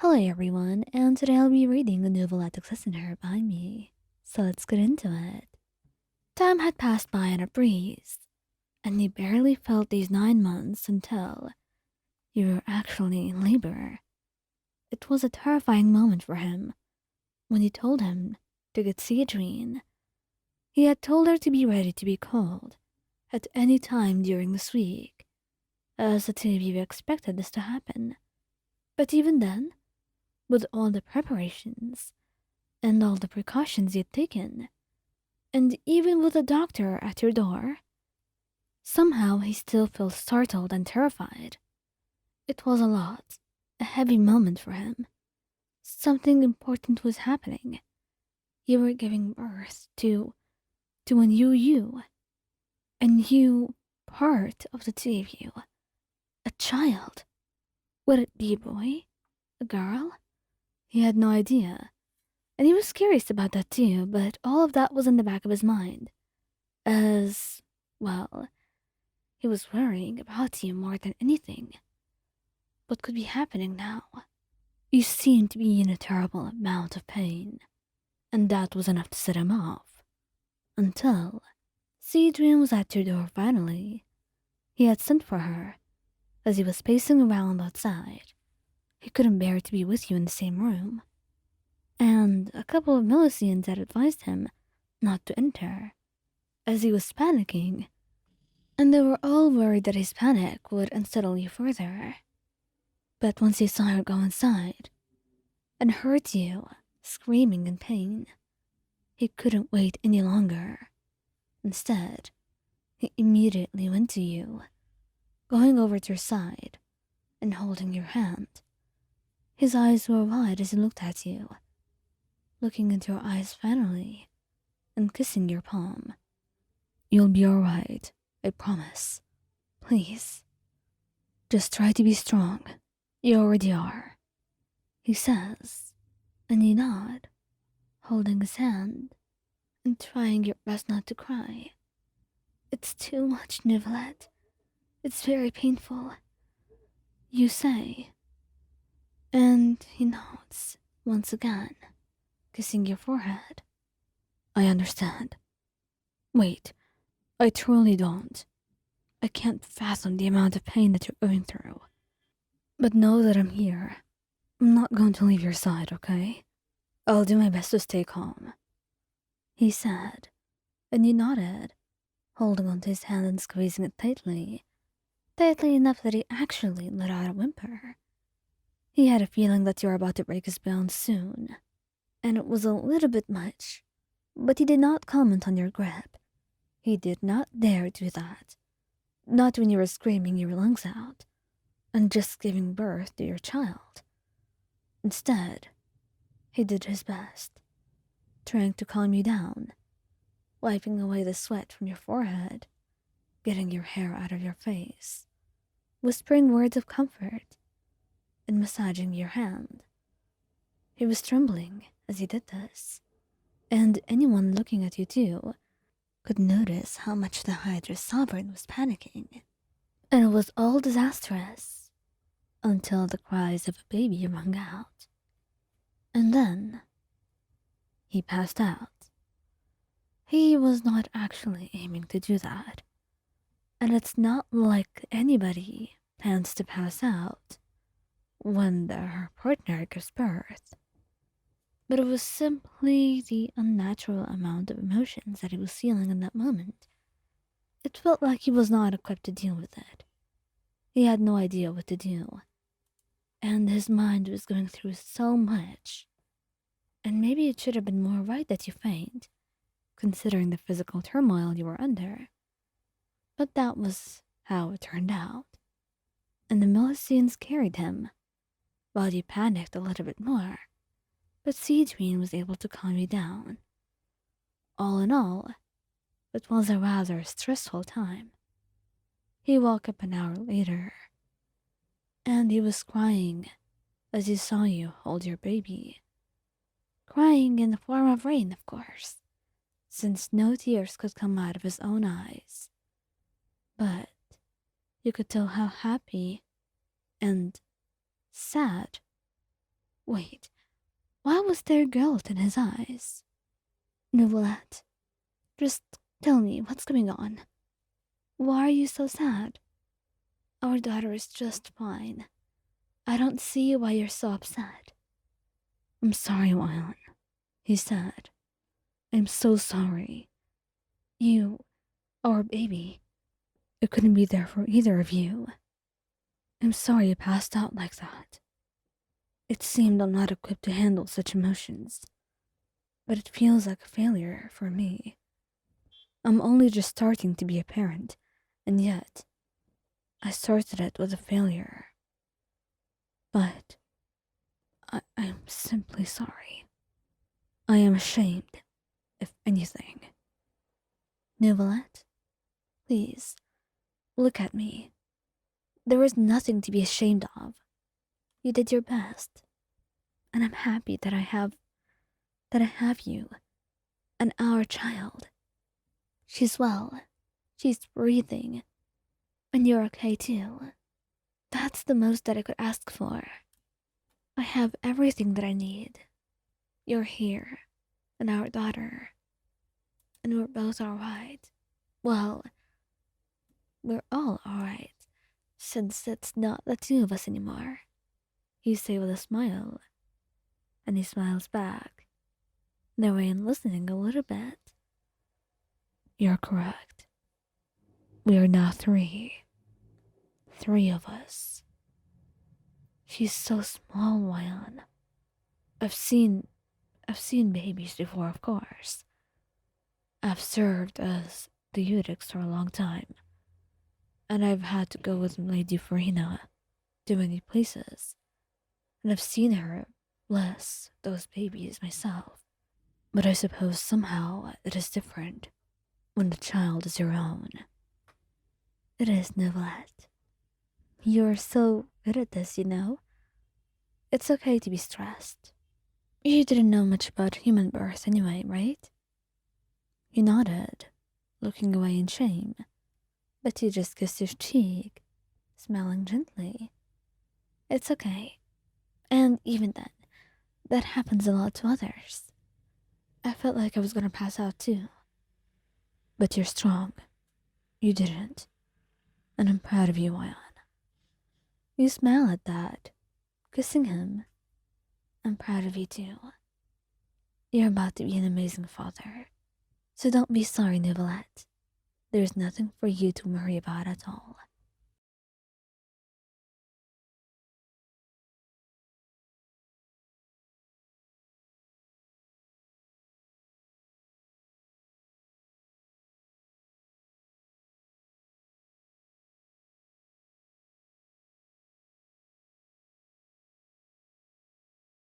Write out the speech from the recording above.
Hello everyone, and today I'll be reading a Neuvillette listener by me. So let's get into it. Time had passed by in a breeze, and he barely felt these 9 months until you were actually in labor. It was a terrifying moment for him when he told him to get Cedrine. He had told her to be ready to be called at any time during this week, as the two of you expected this to happen. But even then, with all the preparations, and all the precautions you'd taken, and even with a doctor at your door, somehow he still felt startled and terrified. It was a lot, a heavy moment for him. Something important was happening. You were giving birth to a new you, a new part of the two of you, a child. Would it be a boy? A girl? He had no idea. And he was curious about that too, but all of that was in the back of his mind. As, well, he was worrying about you more than anything. What could be happening now? You seemed to be in a terrible amount of pain, and that was enough to set him off. Until Cedrian was at your door finally. He had sent for her, as he was pacing around outside. He couldn't bear to be with you in the same room. And a couple of Milicians had advised him not to enter, as he was panicking, and they were all worried that his panic would unsettle you further. But once he saw her go inside and heard you screaming in pain, he couldn't wait any longer. Instead, he immediately went to you, going over to your side and holding your hand. His eyes were wide as he looked at you, looking into your eyes finally, and kissing your palm. You'll be alright, I promise. Please. Just try to be strong. You already are, he says, and you nod, holding his hand and trying your best not to cry. It's too much, Neuvillette. It's very painful, you say. And he nods once again, kissing your forehead. I understand. Wait, I truly don't. I can't fathom the amount of pain that you're going through. But know that I'm here. I'm not going to leave your side, okay? I'll do my best to stay calm, he said, and you nodded, holding onto his hand and squeezing it tightly, tightly enough that he actually let out a whimper. He had a feeling that you were about to break his bones soon, and it was a little bit much, but he did not comment on your grip. He did not dare do that. Not when you were screaming your lungs out and just giving birth to your child. Instead, he did his best, trying to calm you down, wiping away the sweat from your forehead, getting your hair out of your face, whispering words of comfort, and massaging your hand. He was trembling as he did this, and anyone looking at you too could notice how much the Hydra Sovereign was panicking. And it was all disastrous until the cries of a baby rang out. And then he passed out. He was not actually aiming to do that, and it's not like anybody plans to pass out when their partner gives birth. But it was simply the unnatural amount of emotions that he was feeling in that moment. It felt like he was not equipped to deal with it. He had no idea what to do, and his mind was going through so much. And maybe it should have been more right that you faint, considering the physical turmoil you were under. But that was how it turned out. And the Milicians carried him, while you panicked a little bit more. But Cedrine was able to calm you down. All in all, it was a rather stressful time. He woke up an hour later, and he was crying as he saw you hold your baby. Crying in the form of rain, of course, since no tears could come out of his own eyes. But you could tell how happy and sad Wait, why was there guilt in his eyes? Neuvillette, just tell me what's going on. Why are you so sad? Our daughter is just fine. I don't see why you're so upset. I'm sorry, Wyan, he said. I'm so sorry. You, our baby, it couldn't be there for either of you. I'm sorry you passed out like that. It seemed I'm not equipped to handle such emotions, but it feels like a failure for me. I'm only just starting to be a parent, and yet, I started it with a failure. But I'm simply sorry. I am ashamed, if anything. Neuvillette, please, look at me. There is nothing to be ashamed of. You did your best, and I'm happy that I have you, and our child. She's well, she's breathing, and you're okay too. That's the most that I could ask for. I have everything that I need. You're here, and our daughter, and we're both alright. Well, we're all alright, since it's not the two of us anymore. You say with a smile, and he smiles back, narrowing listening a little bit. You're correct. We are now three. 3 of us. She's so small, Wyan. I've seen babies before, of course. I've served as the eunuchs for a long time, and I've had to go with Lady Farina to many places, and I've seen her bless those babies myself. But I suppose somehow it is different when the child is your own. It is, Neuvillette. You're so good at this, you know? It's okay to be stressed. You didn't know much about human birth anyway, right? He nodded, looking away in shame, but he just kissed his cheek, smiling gently. It's okay. And even then, that happens a lot to others. I felt like I was gonna pass out too. But you're strong. You didn't. And I'm proud of you, Wyan. You smile at that, kissing him. I'm proud of you too. You're about to be an amazing father. So don't be sorry, Neuvillette. There's nothing for you to worry about at all.